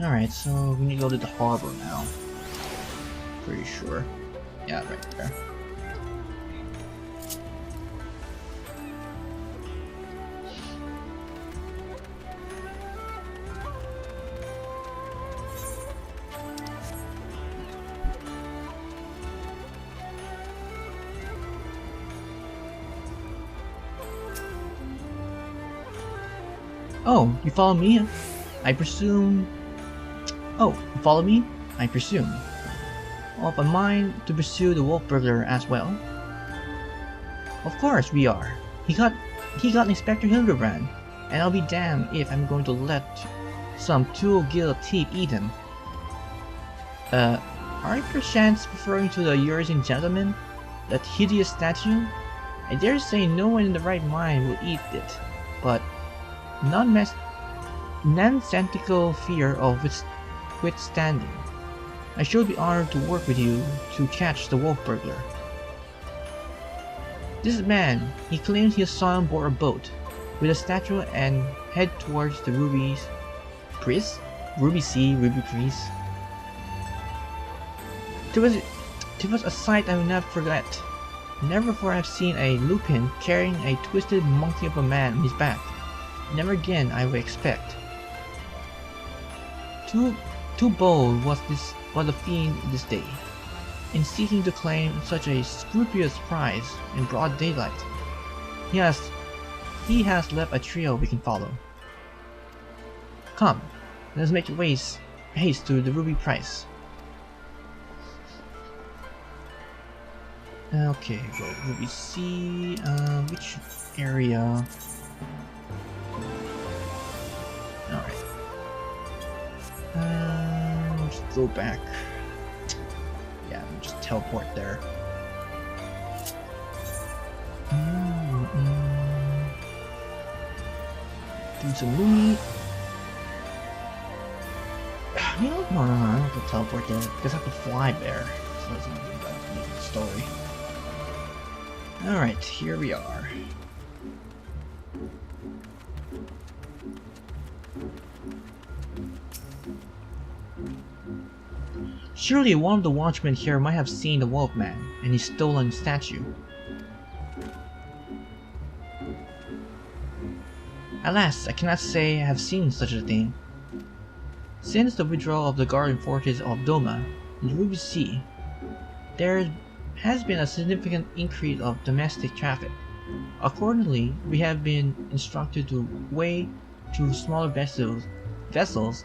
Alright, so we need to go to the harbor now. Pretty sure. Yeah, right there. Oh, you follow me? I presume... Oh, you follow me? I presume. Of a mind to pursue the Wolf Burglar as well? Of course we are. He got Inspector Hildibrand, and I'll be damned if I'm going to let some two-gilled thief eat him. Are you perchance referring to the Eurasian gentleman? That hideous statue? I dare say no one in the right mind will eat it, but nonsensical fear of withstanding. I should be honored to work with you to catch the Wolf Burglar. This man, he claims he saw on board a boat with a statue and head towards the Ruby Sea. It was a sight I will not forget. Never before have seen a Lupin carrying a twisted monkey of a man on his back. Never again, I would expect. Too bold was the fiend this day, in seeking to claim such a scrupulous prize in broad daylight. He has left a trail we can follow. Come, let us make haste to the Ruby Price. Okay, go Ruby Sea. Which area? Alright. Let's go back. Yeah, we'll just teleport there. Do some movie. You know, no, I don't have to teleport there because I have to fly there. So that's not even the story. Alright, here we are. Surely one of the watchmen here might have seen the Wolfman and his stolen statue. Alas, I cannot say I have seen such a thing. Since the withdrawal of the Guardian Fortress of Doma in the Ruby Sea, there has been a significant increase of domestic traffic. Accordingly, we have been instructed to weigh to smaller vessels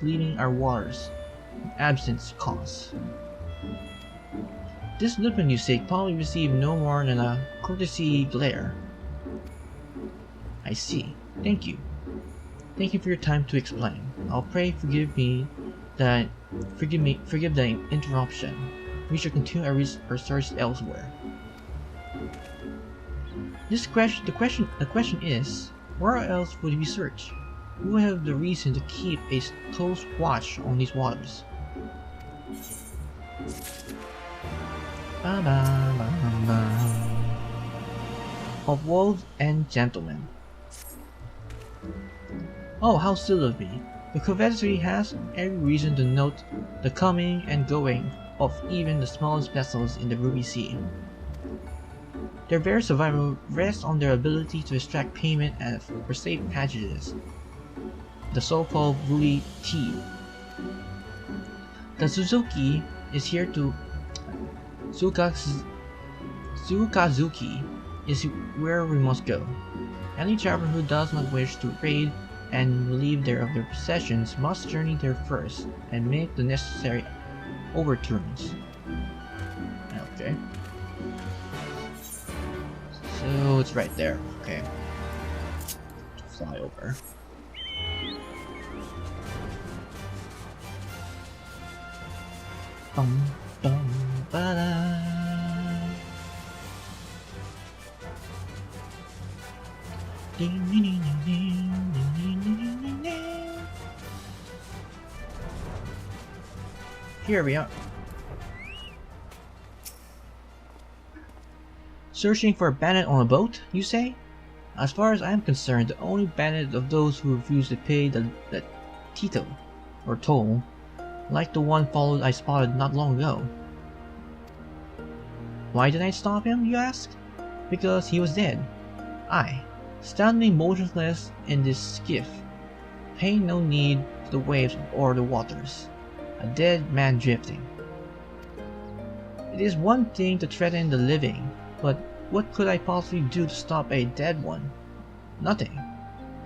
leaving our waters, absence cause. This Lupin you seek probably received no more than a courtesy glare. I see. Thank you. Thank you for your time to explain. I'll pray forgive the interruption. We shall continue our search elsewhere. The question is, where else would we search? Who will have the reason to keep a close watch on these waters? Of wolves and gentlemen. Oh, how silly of me. The Confederacy has every reason to note the coming and going of even the smallest vessels in the Ruby Sea. Their very survival rests on their ability to extract payment for safe passages, the so-called Ruby Tea. The Suzuki is here to... Sakazuki is where we must go. Any traveler who does not wish to raid and relieve of their possessions must journey there first and make the necessary overturns. Okay. So it's right there. Okay. Fly over. Bum bum ba da. Ding ding ding ding ding ding ding ding. Here we are. Searching for a bandit on a boat, you say? As far as I am concerned, the only bandit of those who refuse to pay the tithe, or toll, like the one followed I spotted not long ago. Why didn't I stop him, you ask? Because he was dead. I, standing motionless in this skiff, paying no heed to the waves or the waters. A dead man drifting. It is one thing to threaten the living, but what could I possibly do to stop a dead one? Nothing.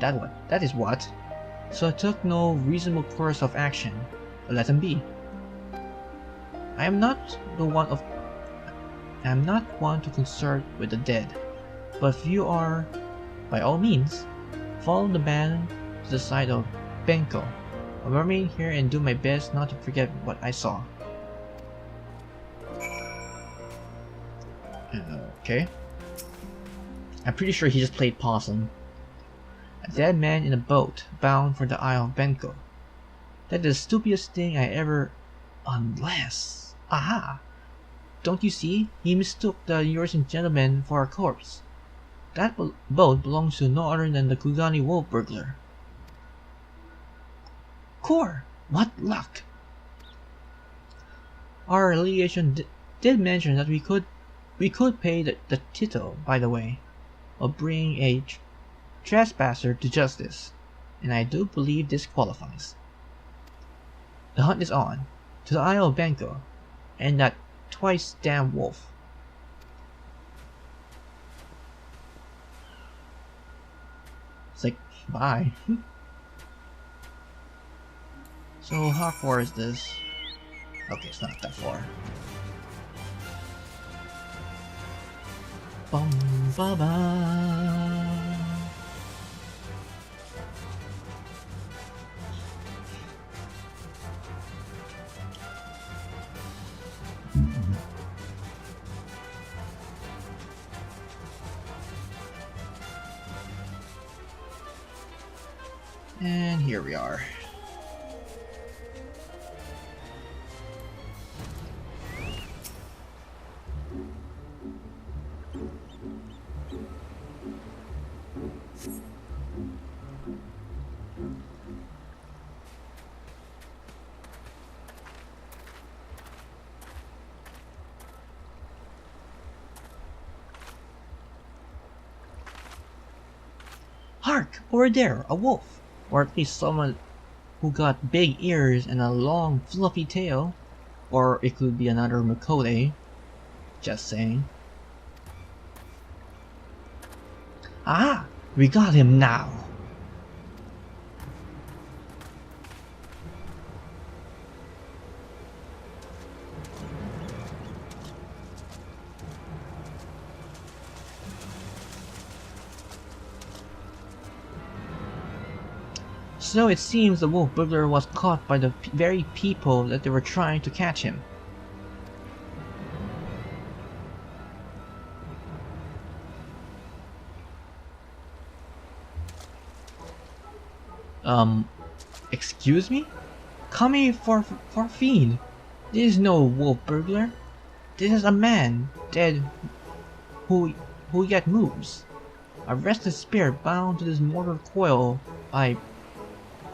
That is what. So I took no reasonable course of action. I let him be. I am not one to consort with the dead, but if you are, by all means, follow the man to the side of Benko. I'll remain here and do my best not to forget what I saw. Okay. I'm pretty sure he just played possum. A dead man in a boat, bound for the Isle of Benko. That is the stupidest thing I ever... Unless... Aha! Don't you see? He mistook the Eurasian gentleman for a corpse. That boat belongs to no other than the Kugani Wolf Burglar. Core! What luck! Our liaison did mention that we could pay the tithe, by the way, of bringing a trespasser to justice, and I do believe this qualifies. The hunt is on, to the Isle of Benko, and that twice damned wolf. It's like, bye. So how far is this? Okay, it's not that far. Bum ba ba. And here we are. Hark! Over there, a wolf! Or at least someone who got big ears and a long fluffy tail. Or it could be another Makode. Just saying. Ah! We got him now! So it seems the Wolf Burglar was caught by the very people that they were trying to catch him. Excuse me? Come here for fiend. This is no Wolf Burglar. This is a man, dead, who yet moves. A restless spirit bound to this mortal coil by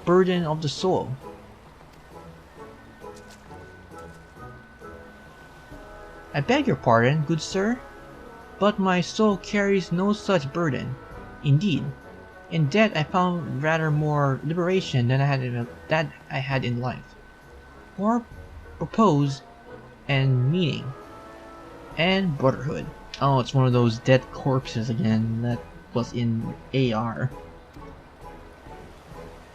burden of the soul. I beg your pardon, good sir, but my soul carries no such burden. Indeed, in death I found rather more liberation than I had in life, more purpose and meaning, and brotherhood. Oh, it's one of those dead corpses again that was in AR.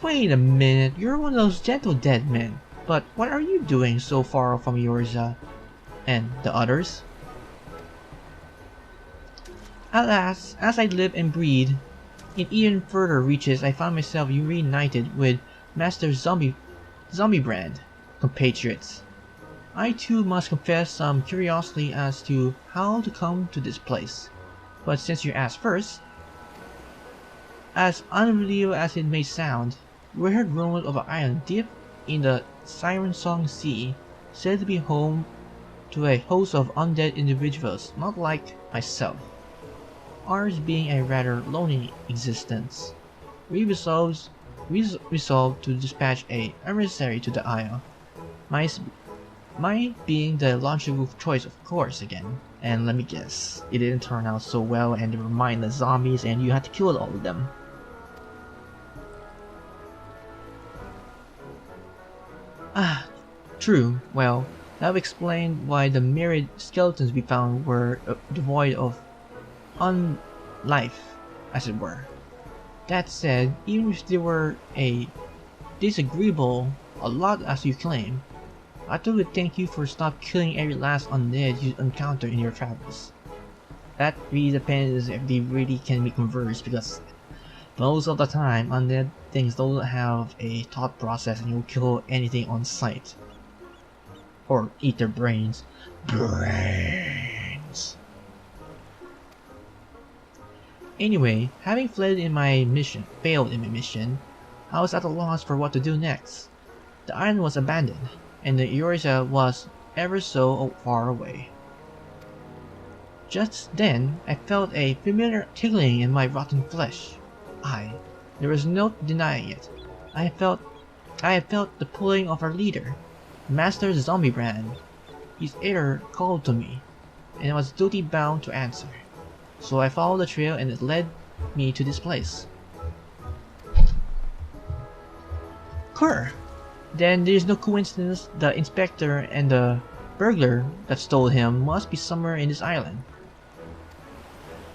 Wait a minute, you're one of those gentle dead men, but what are you doing so far from yours, and the others? Alas, as I live and breathe, in even further reaches I found myself reunited with Master Hildibrand, compatriots. I too must confess some curiosity as to how to come to this place, but since you asked first, as unbelievable as it may sound, we heard rumors of an island deep in the Siren Song Sea, said to be home to a host of undead individuals not like myself, ours being a rather lonely existence. We resolved to dispatch an emissary to the isle, My, my being the logical choice, of course, again. And let me guess, it didn't turn out so well and they were mindless zombies and you had to kill all of them. Ah, true. Well, that would explain why the myriad skeletons we found were devoid of life, as it were. That said, even if they were a disagreeable a lot as you claim, I thought would thank you for stop killing every last undead you encounter in your travels. That really depends if they really can be conversed, because most of the time undead things don't have a thought process and you'll kill anything on sight. Or eat their brains. Brains! Anyway, having failed in my mission, I was at a loss for what to do next. The island was abandoned, and the Eurasia was ever so far away. Just then, I felt a familiar tingling in my rotten flesh. There was no denying it. I had felt the pulling of our leader, Master Hildibrand. His air called to me, and I was duty bound to answer. So I followed the trail and it led me to this place. Cur! Then there's no coincidence the inspector and the burglar that stole him must be somewhere in this island.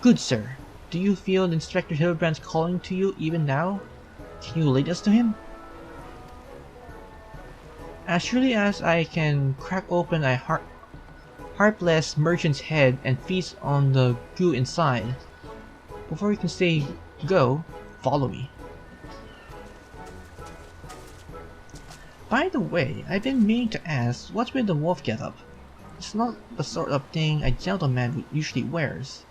Good sir, do you feel Inspector Hildibrand's calling to you even now? Can you lead us to him? As surely as I can crack open a heartless merchant's head and feast on the goo inside, before you can say go, follow me. By the way, I've been meaning to ask, what's with the wolf getup? It's not the sort of thing a gentleman usually wears.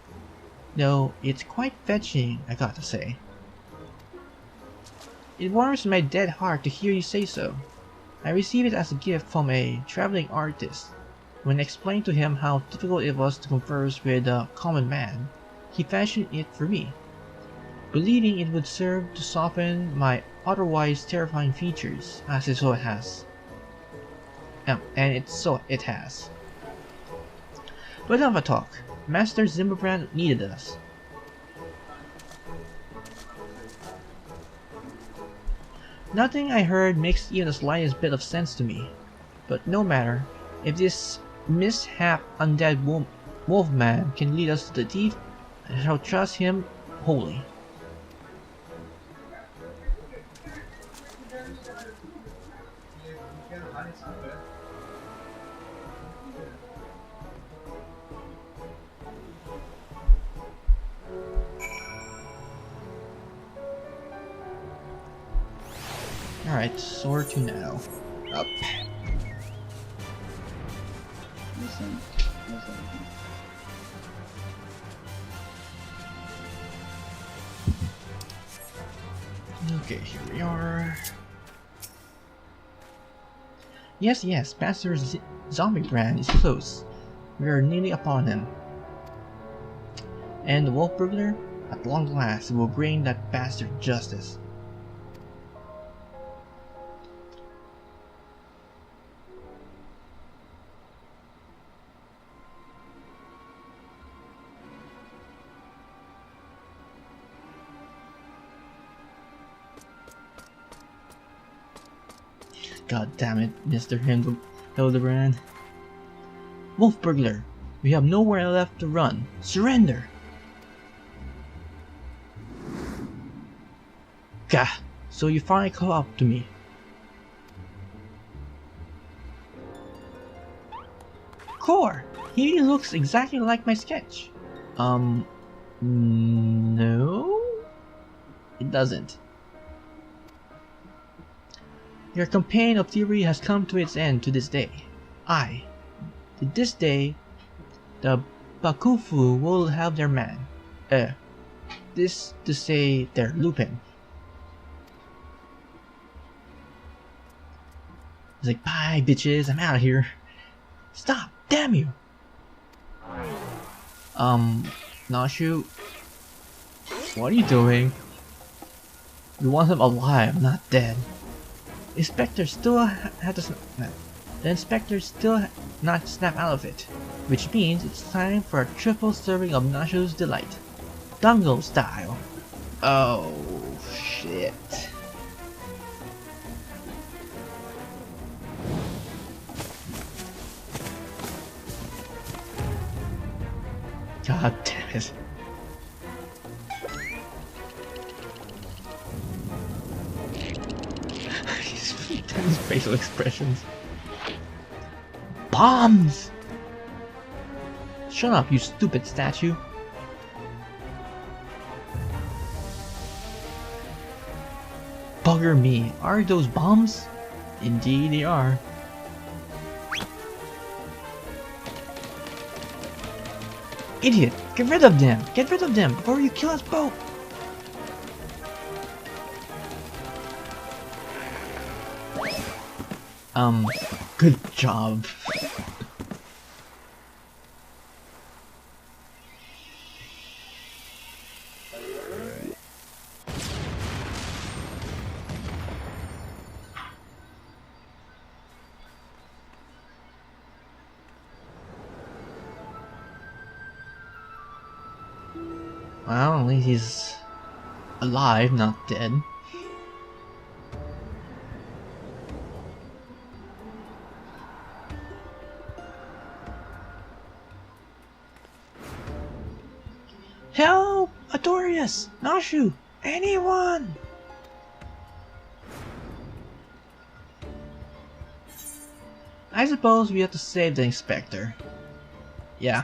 Though it's quite fetching, I gotta say. It warms my dead heart to hear you say so. I received it as a gift from a traveling artist. When I explained to him how difficult it was to converse with a common man, he fashioned it for me, believing it would serve to soften my otherwise terrifying features, as it so has. It has. But enough of talk. Master Hildibrand needed us. Nothing I heard makes even the slightest bit of sense to me. But no matter, if this mishap undead wolfman can lead us to the thief, I shall trust him wholly. Alright, sword to now. Up. Okay, here we are. Yes, Master Hildibrand is close. We are nearly upon him. And the Wolf Burglar, at long last, will bring that bastard justice. God damn it, Mr. Hildibrand. Wolf Burglar, we have nowhere left to run. Surrender! Gah! So you finally caught up to me. Core! He looks exactly like my sketch. No? It doesn't. Your campaign of theory has come to its end to this day. To this day, the Bakufu will have their man. This to say their Lupin. He's like, bye bitches, I'm out of here. Stop, damn you! Nashu, what are you doing? You want him alive, not dead. Inspector still had to The inspector's still not snapped out of it, which means it's time for a triple serving of Nasho's delight. Dango style. Oh, shit. God damn it. His facial expressions. Bombs! Shut up, you stupid statue. Bugger me, are those bombs? Indeed they are. Idiot! Get rid of them! Get rid of them before you kill us both! Good job. Well, at least he's alive, not dead. Help! Artorias! Nashu! Anyone! I suppose we have to save the inspector. Yeah.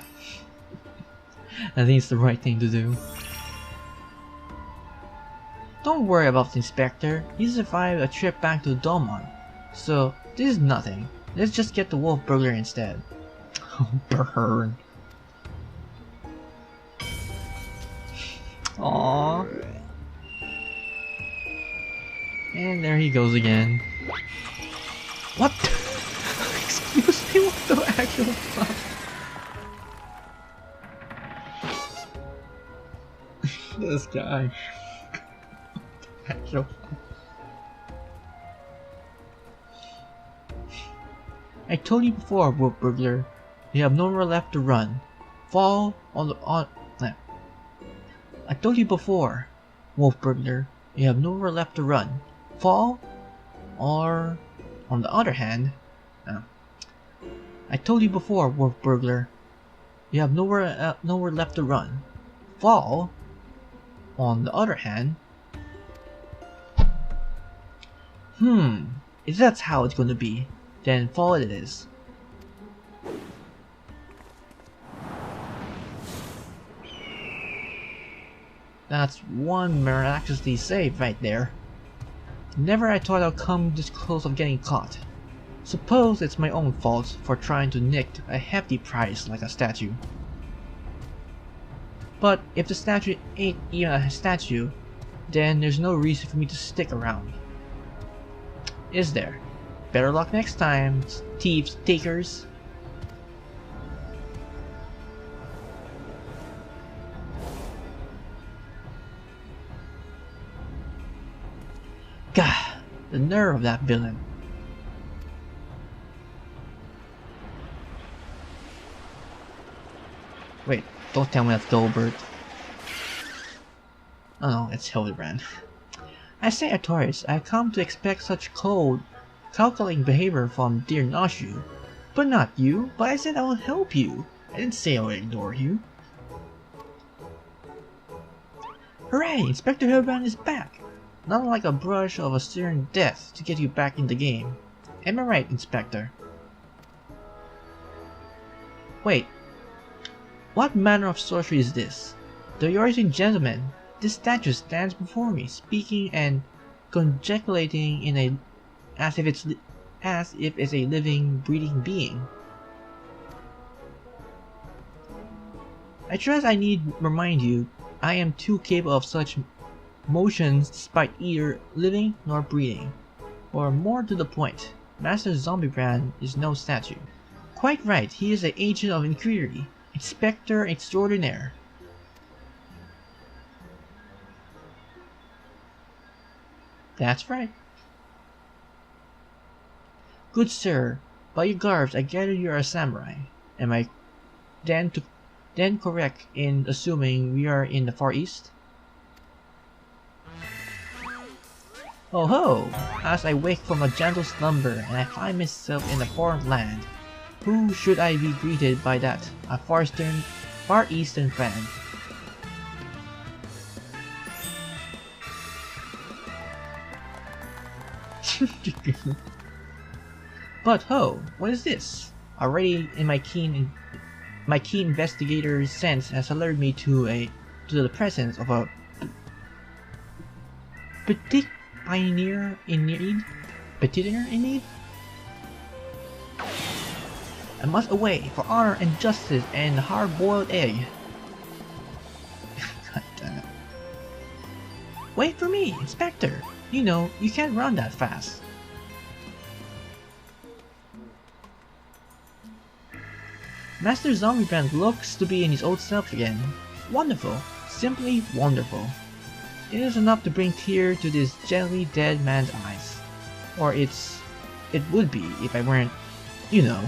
I think it's the right thing to do. Don't worry about the inspector. He survived a trip back to Domon. So, this is nothing. Let's just get the Wolf Burglar instead. Oh, burn. Aww. And there he goes again. What? Excuse me, what the actual fuck? This guy. Actual. I told you before, Wolf Burglar. You have nowhere left to run. Fall on the I told you before, Wolf Burglar, you have nowhere left to run. Fall, or on the other hand, I told you before, Wolf Burglar, you have nowhere left to run. Fall, on the other hand, if that's how it's going to be, then fall it is. That's one miraculously saved right there. Never I thought I'd come this close of getting caught. Suppose it's my own fault for trying to nick a hefty prize like a statue. But if the statue ain't even a statue, then there's no reason for me to stick around. Is there? Better luck next time, thieves takers. Gah, the nerve of that villain. Wait, don't tell me that's Goldberg. Oh no, it's Hildibrand. I say, Artorias, I've come to expect such cold, calculating behavior from dear Nashu. But not you, but I said I will help you. I didn't say I would ignore you. Hooray, Inspector Hildibrand is back! Not like a brush of a certain death to get you back in the game. Am I right, Inspector? Wait. What manner of sorcery is this? The Yorisian gentleman, this statue stands before me, speaking and conjecturating in a as if it's a living, breathing being. I trust I need remind you, I am too capable of such motions despite either living nor breathing. Or more to the point, Master Zombibrand is no statue. Quite right, he is an agent of inquiry, Inspector Extraordinaire. That's right. Good sir, By your garbs, I gather you are a samurai. Am I then correct in assuming we are in the Far East? Oh ho! As I wake from a gentle slumber and I find myself in a foreign land, who should I be greeted by that a Far Eastern friend? But ho! What is this? Already in my keen investigator's sense has alerted me to the presence of a petite pioneer in need? Petitioner in need? I must away for honor and justice and a hard-boiled egg. God damn it. Wait for me, Inspector! You know, you can't run that fast. Master Hildibrand looks to be in his old self again. Wonderful. Simply wonderful. It is enough to bring tears to this gently dead man's eyes. Or it would be if I weren't, you know.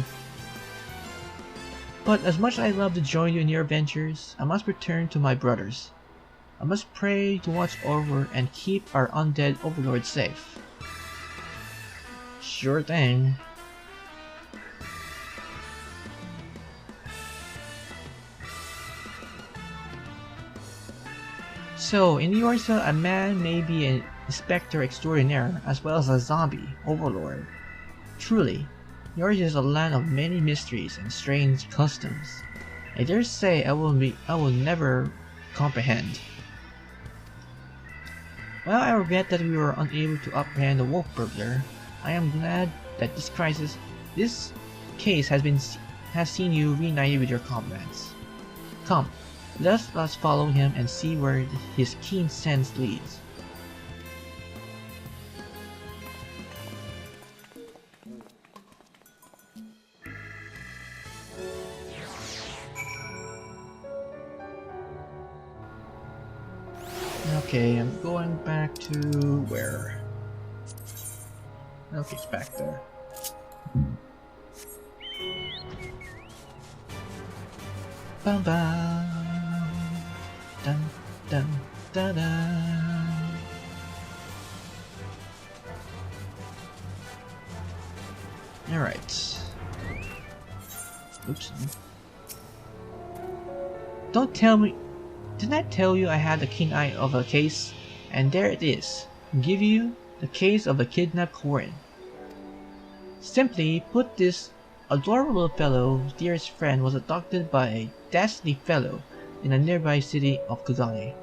But as much as I love to join you in your adventures, I must return to my brothers. I must pray to watch over and keep our undead overlord safe. Sure thing. So, in Yorza, a man may be an inspector extraordinaire as well as a zombie overlord. Truly, Yorza is a land of many mysteries and strange customs. I dare say I will never comprehend. While I regret that we were unable to apprehend the Wolf Burglar, I am glad that this case has seen you reunited with your comrades. Come, let us follow him and see where his keen sense leads. Okay, I'm going back to where? Okay, it's back there. Bam bam, dun dun da da. All right. Oops. Don't tell me. Didn't I tell you I had the keen eye of a case? And there it is. Give you the case of a kidnapped Korean. Simply put, this adorable fellow's dearest friend was abducted by a dastardly fellow in a nearby city of Kugane.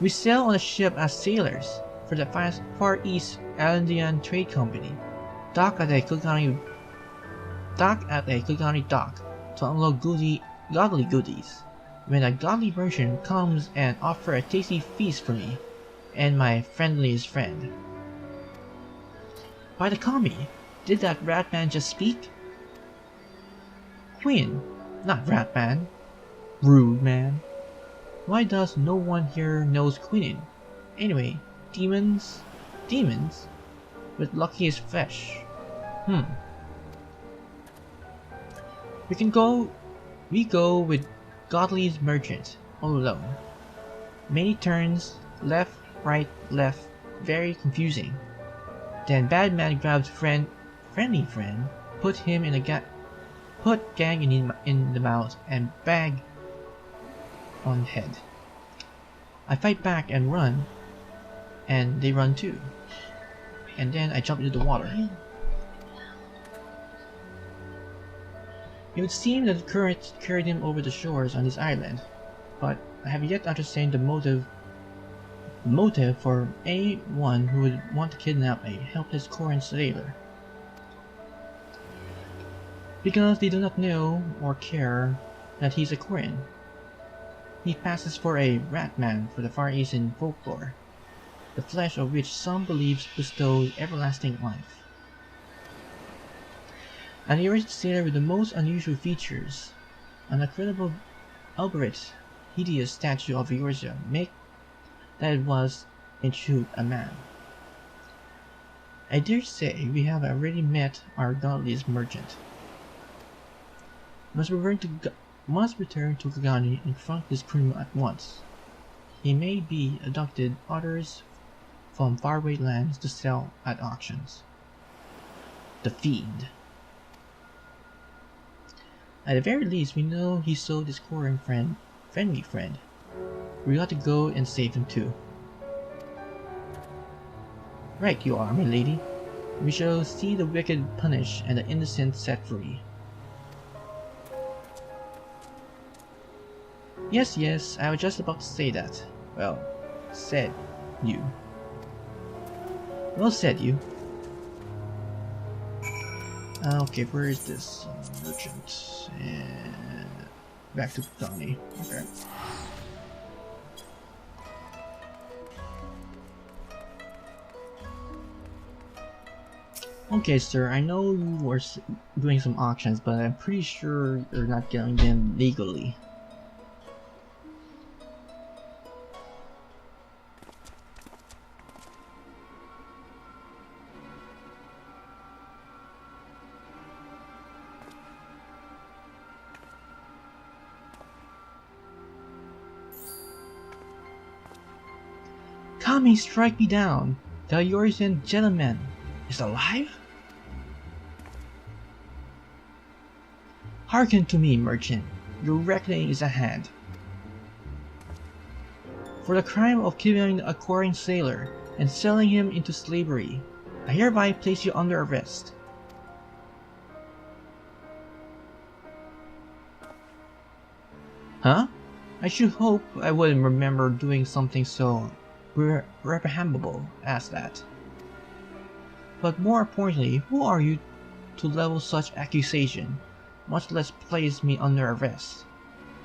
We sail on a ship as sailors for the Far East Islandian Trade Company, dock at a Kugane dock to unload godly goodies, when a godly merchant comes and offers a tasty feast for me and my friendliest friend. By the kami, did that rat man just speak? Queen, not rat man. Rude man. Why does no one here knows Queenin? Anyway, demons? Demons? With luckiest flesh. We go with Godly's merchant, all alone. Many turns, left, right, left, very confusing. Then bad man grabs friendly friend, put him in a gang in the mouth and bag on head. I fight back and run, and they run too. And then I jump into the water. It would seem that the current carried him over the shores on this island, but I have yet to understand the motive for anyone who would want to kidnap a helpless Korean sailor. Because they do not know or care that he's a Korean. He passes for a rat man for the Far Eastern folklore, the flesh of which some believe bestows everlasting life. An erect sailor with the most unusual features, an incredible elaborate, hideous statue of Yorza make that it was, in truth, a man. I dare say we have already met our godliest merchant. Must return to Kagani and confront this criminal at once. He may be abducted others from faraway lands to sell at auctions. The fiend. At the very least, we know he sold his Korean friendly friend. We ought to go and save him too. Right you are, my lady. We shall see the wicked punished and the innocent set free. Yes, yes, I was just about to say that. Well, said you. Well said, you. Okay, where is this merchant? And back to Donnie. Okay. Okay, sir, I know you were doing some auctions, but I'm pretty sure you're not getting them legally. Kami, strike me down! The Yorisen gentleman is alive? Hearken to me, merchant. Your reckoning is at hand. For the crime of killing a Korean sailor and selling him into slavery, I hereby place you under arrest. Huh? I should hope I wouldn't remember doing something so reprehensible as that. But more importantly, who are you to level such accusation, much less place me under arrest?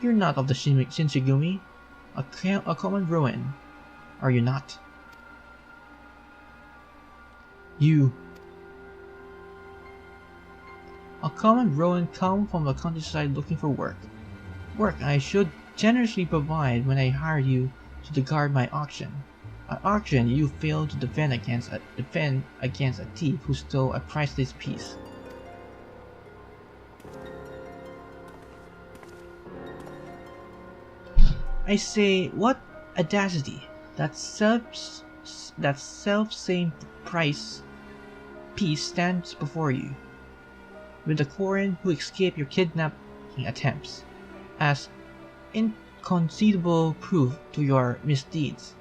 You're not of the Shinshigumi, a common ruin, are you not? You. A common ruin come from the countryside looking for work. Work I should generously provide when I hired you to guard my auction. At auction, you failed to defend against a thief who stole a priceless piece. I say, what audacity! That self-same price piece stands before you, with the Korean who escaped your kidnapping attempts, as inconceivable proof to your misdeeds.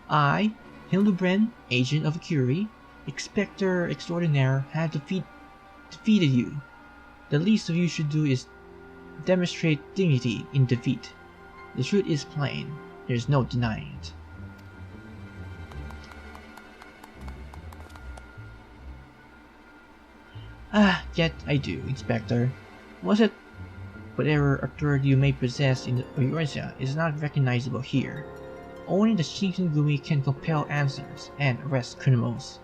I, Hildibrand, agent of Curie, Inspector Extraordinaire, have defeated you. The least of you should do is demonstrate dignity in defeat. The truth is plain, there is no denying it. Yet I do, Inspector. Was it whatever authority you may possess in Eurasia is not recognizable here. Only the Shinshigumi can compel answers and arrest criminals.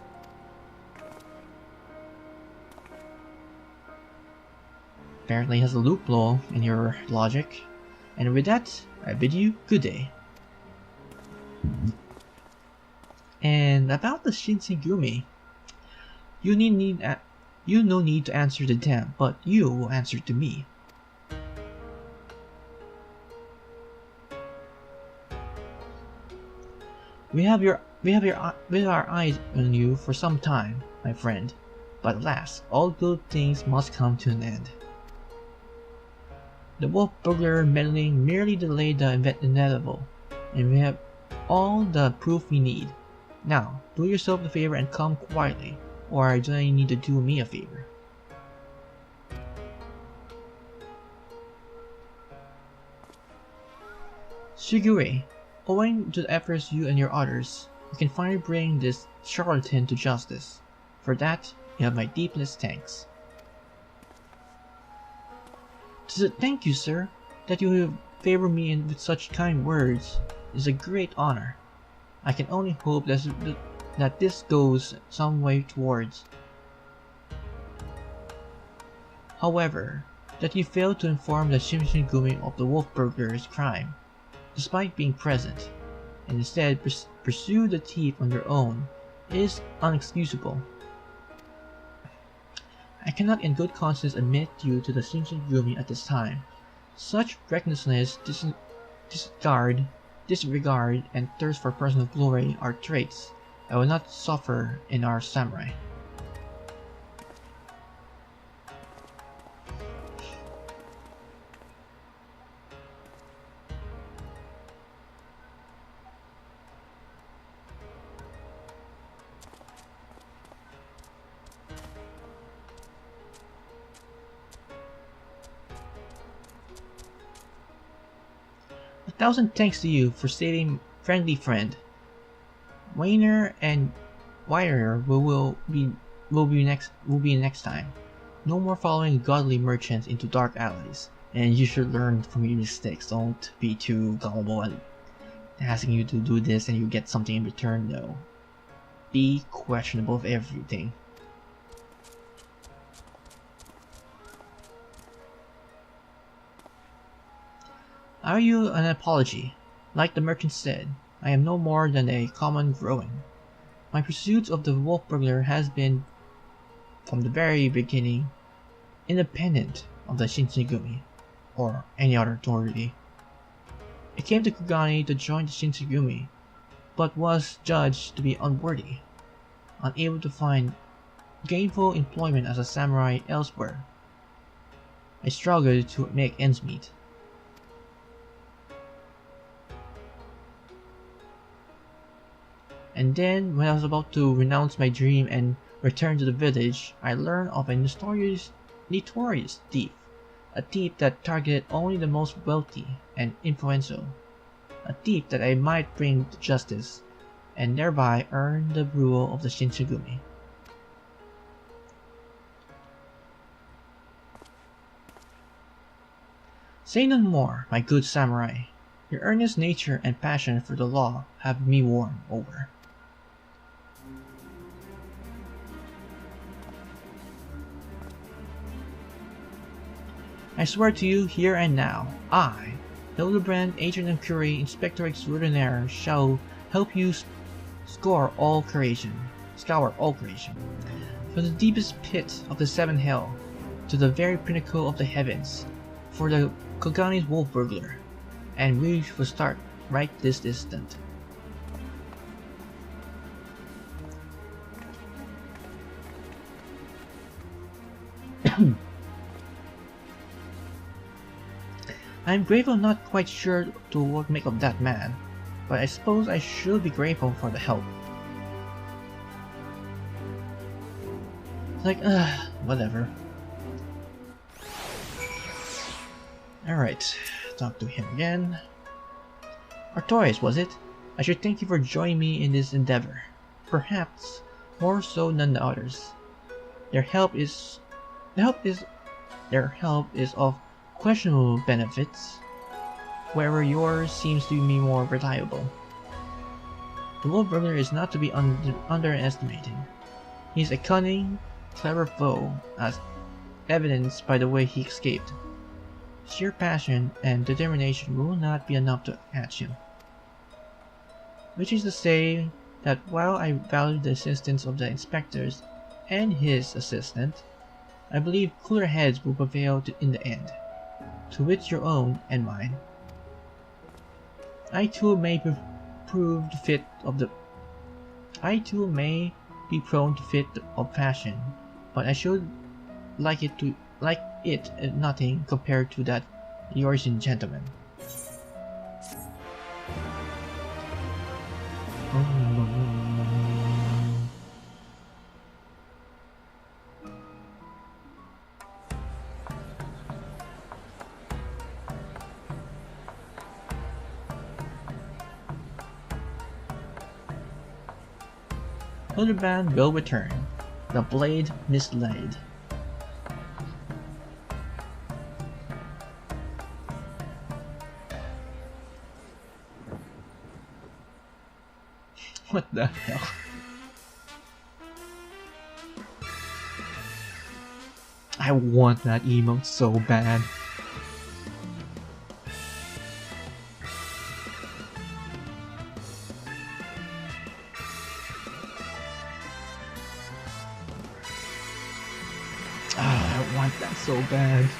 Apparently has a loophole in your logic. And with that, I bid you good day. And about the Shinshigumi, you no need to answer to them, but you will answer to me. We have our eyes on you for some time, my friend, but alas, all good things must come to an end. The Wolf Burglar meddling merely delayed the inevitable, and we have all the proof we need. Now, do yourself the favor and come quietly, or do you need to do me a favor? Shigure, owing to the efforts you and your others, you can finally bring this charlatan to justice. For that, you have my deepest thanks. Thank you, sir. That you have favored me with such kind words is a great honor. I can only hope that this goes some way towards. However, that you failed to inform the Shinshigumi of the Wolf Burglar's crime, despite being present, and instead pursue the thief on your own, is unexcusable. I cannot in good conscience admit you to the Shinigami at this time. Such recklessness, disregard, and thirst for personal glory are traits I will not suffer in our samurai. 1,000 thanks to you for saving friendly friend. Wainer and Wire will be next time. No more following godly merchants into dark alleys. And you should learn from your mistakes. Don't be too gullible and asking you to do this and you get something in return. No. Be questionable of everything. I owe you an apology. Like the merchant said, I am no more than a common growing. My pursuit of the Wolf Burglar has been, from the very beginning, independent of the Shinigami, or any other authority. I came to Kugani to join the Shinigami, but was judged to be unworthy, unable to find gainful employment as a samurai elsewhere. I struggled to make ends meet. And then, when I was about to renounce my dream and return to the village, I learned of a notorious thief. A thief that targeted only the most wealthy and influential. A thief that I might bring to justice, and thereby earn the rule of the Shinigami. Say no more, my good samurai. Your earnest nature and passion for the law have me won over. I swear to you here and now, I, Hildibrand, Agent and Curie, Inspector Extraordinaire, shall help you scour all creation. From the deepest pit of the seven hell, to the very pinnacle of the heavens, for the Kogani's Wolf Burglar, and we will start right this instant. I am grateful, not quite sure to what make of that man, but I suppose I should be grateful for the help. Like, whatever. Alright, talk to him again. Artorias, was it? I should thank you for joining me in this endeavor. Perhaps more so than the others. Their help is of questionable benefits, wherever yours seems to be more reliable. The Wolf Burglar is not to be underestimated. He is a cunning, clever foe, as evidenced by the way he escaped. Sheer passion and determination will not be enough to catch him. Which is to say that while I value the assistance of the inspectors and his assistant, I believe cooler heads will prevail in the end. To wit your own and mine. I too may be prone to fit of passion, but I should like it nothing compared to that yours in gentlemen. Hildibrand will return. The blade mislaid. What the hell? I want that emote so bad. want that so bad.